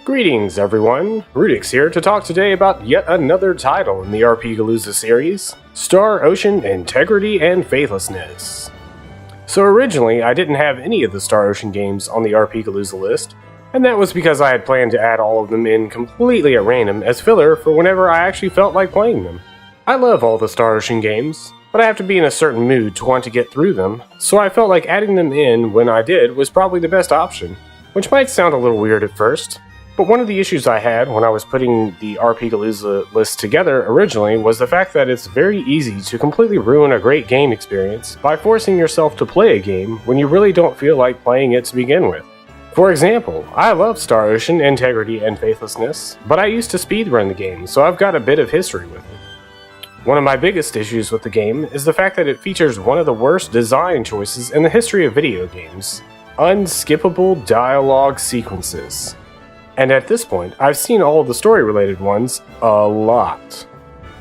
Greetings everyone, rudyxx here to talk today about yet another title in the RPGalooza series, Star Ocean Integrity and Faithlessness. So originally I didn't have any of the Star Ocean games on the RPGalooza list, and that was because I had planned to add all of them in completely at random as filler for whenever I actually felt like playing them. I love all the Star Ocean games, but I have to be in a certain mood to want to get through them, so I felt like adding them in when I did was probably the best option, which might sound a little weird at first. But one of the issues I had when I was putting the RPGalooza list together originally was the fact that it's very easy to completely ruin a great game experience by forcing yourself to play a game when you really don't feel like playing it to begin with. For example, I love Star Ocean Integrity and Faithlessness, but I used to speedrun the game, so I've got a bit of history with it. One of my biggest issues with the game is the fact that it features one of the worst design choices in the history of video games: unskippable dialogue sequences. And at this point, I've seen all of the story-related ones a lot.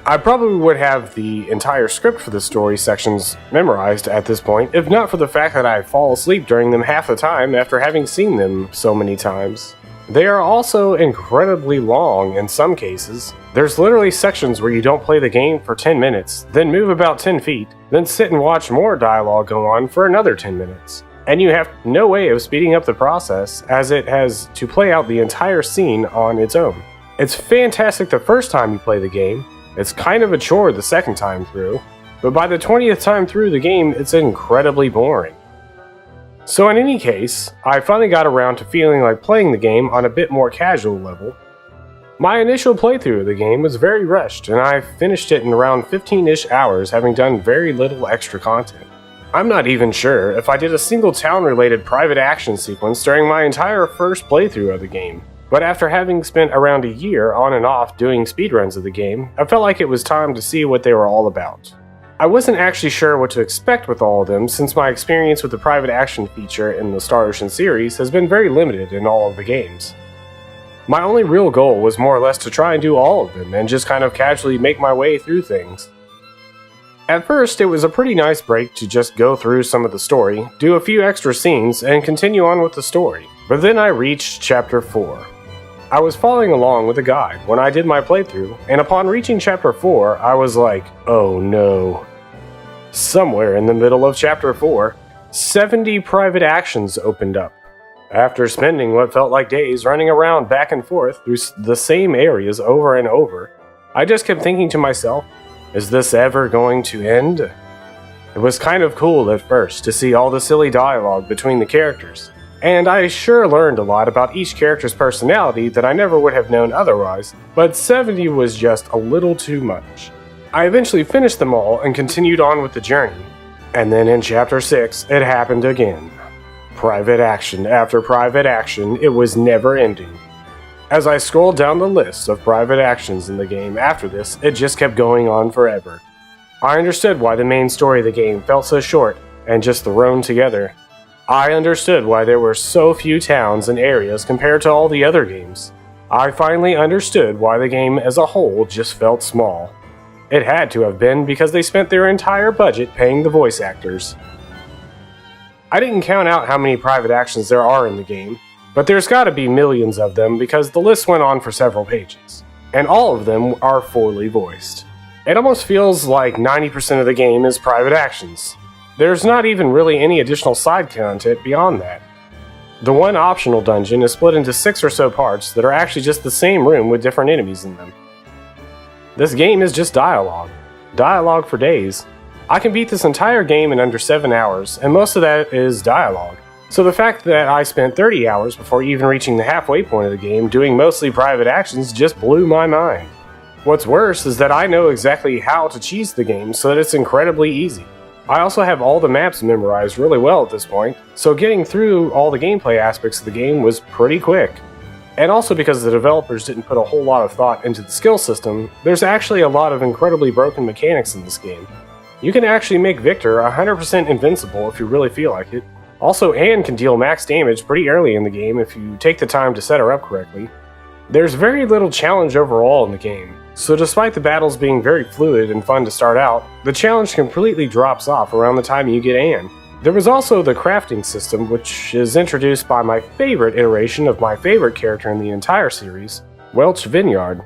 I probably would have the entire script for the story sections memorized at this point, if not for the fact that I fall asleep during them half the time after having seen them so many times. They are also incredibly long in some cases. There's literally sections where you don't play the game for 10 minutes, then move about 10 feet, then sit and watch more dialogue go on for another 10 minutes. And you have no way of speeding up the process, as it has to play out the entire scene on its own. It's fantastic the first time you play the game, it's kind of a chore the second time through, but by the 20th time through the game, it's incredibly boring. So in any case, I finally got around to feeling like playing the game on a bit more casual level. My initial playthrough of the game was very rushed, and I finished it in around 15-ish hours, having done very little extra content. I'm not even sure if I did a single town-related private action sequence during my entire first playthrough of the game, but after having spent around a year on and off doing speedruns of the game, I felt like it was time to see what they were all about. I wasn't actually sure what to expect with all of them, since my experience with the private action feature in the Star Ocean series has been very limited in all of the games. My only real goal was more or less to try and do all of them and just kind of casually make my way through things. At first, it was a pretty nice break to just go through some of the story, do a few extra scenes, and continue on with the story. But then I reached Chapter 4. I was following along with a guide when I did my playthrough, and upon reaching Chapter 4, I was like, oh no. Somewhere in the middle of Chapter 4, 70 private actions opened up. After spending what felt like days running around back and forth through the same areas over and over, I just kept thinking to myself, is this ever going to end? It was kind of cool at first to see all the silly dialogue between the characters, and I sure learned a lot about each character's personality that I never would have known otherwise, but 70 was just a little too much. I eventually finished them all and continued on with the journey, and then in Chapter 6 it happened again. Private action after private action, it was never ending. As I scrolled down the list of private actions in the game after this, it just kept going on forever. I understood why the main story of the game felt so short and just thrown together. I understood why there were so few towns and areas compared to all the other games. I finally understood why the game as a whole just felt small. It had to have been because they spent their entire budget paying the voice actors. I didn't count out how many private actions there are in the game, but there's gotta be millions of them because the list went on for several pages, and all of them are fully voiced. It almost feels like 90% of the game is private actions. There's not even really any additional side content beyond that. The one optional dungeon is split into 6 or so parts that are actually just the same room with different enemies in them. This game is just dialogue. Dialogue for days. I can beat this entire game in under 7 hours, and most of that is dialogue. So the fact that I spent 30 hours before even reaching the halfway point of the game doing mostly private actions just blew my mind. What's worse is that I know exactly how to cheese the game so that it's incredibly easy. I also have all the maps memorized really well at this point, so getting through all the gameplay aspects of the game was pretty quick. And also because the developers didn't put a whole lot of thought into the skill system, there's actually a lot of incredibly broken mechanics in this game. You can actually make Victor 100% invincible if you really feel like it. Also, Anne can deal max damage pretty early in the game if you take the time to set her up correctly. There's very little challenge overall in the game, so despite the battles being very fluid and fun to start out, the challenge completely drops off around the time you get Anne. There was also the crafting system, which is introduced by my favorite iteration of my favorite character in the entire series, Welch Vineyard.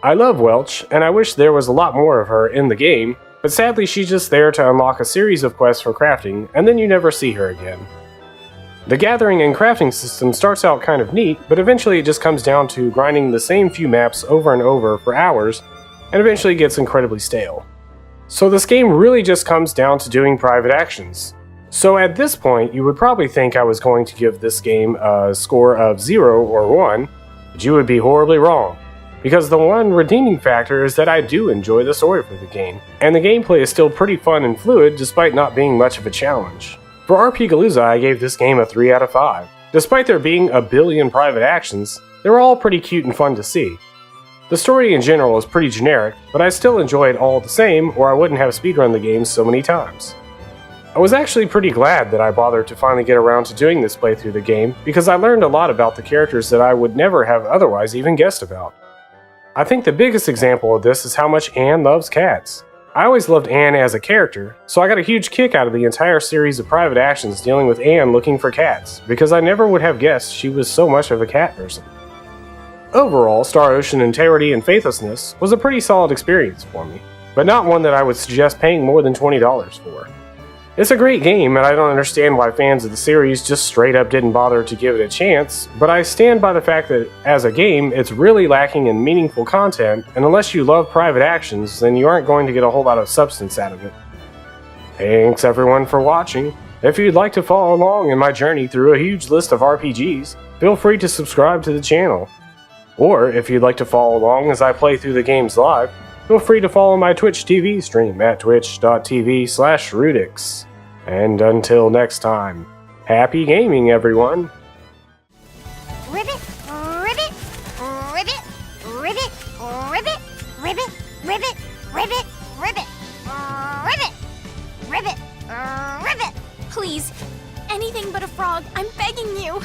I love Welch, and I wish there was a lot more of her in the game, but sadly she's just there to unlock a series of quests for crafting, and then you never see her again. The gathering and crafting system starts out kind of neat, but eventually it just comes down to grinding the same few maps over and over for hours, and eventually gets incredibly stale. So this game really just comes down to doing private actions. So at this point, you would probably think I was going to give this game a score of 0 or 1, but you would be horribly wrong. Because the one redeeming factor is that I do enjoy the story for the game, and the gameplay is still pretty fun and fluid despite not being much of a challenge. For RPGalooza, I gave this game a 3 out of 5. Despite there being a billion private actions, they were all pretty cute and fun to see. The story in general is pretty generic, but I still enjoy it all the same, or I wouldn't have speedrun the game so many times. I was actually pretty glad that I bothered to finally get around to doing this playthrough of the game, because I learned a lot about the characters that I would never have otherwise even guessed about. I think the biggest example of this is how much Anne loves cats. I always loved Anne as a character, so I got a huge kick out of the entire series of private actions dealing with Anne looking for cats, because I never would have guessed she was so much of a cat person. Overall, Star Ocean Integrity and Faithlessness was a pretty solid experience for me, but not one that I would suggest paying more than $20 for. It's a great game, and I don't understand why fans of the series just straight up didn't bother to give it a chance, but I stand by the fact that, as a game, it's really lacking in meaningful content, and unless you love private actions, then you aren't going to get a whole lot of substance out of it. Thanks everyone for watching. If you'd like to follow along in my journey through a huge list of RPGs, feel free to subscribe to the channel. Or, if you'd like to follow along as I play through the games live, feel free to follow my Twitch TV stream at twitch.tv/rudyxx. And until next time, happy gaming, everyone! Ribbit, ribbit, ribbit, ribbit, ribbit, ribbit, ribbit, ribbit, ribbit, ribbit, ribbit, ribbit. Please, anything but a frog, I'm begging you.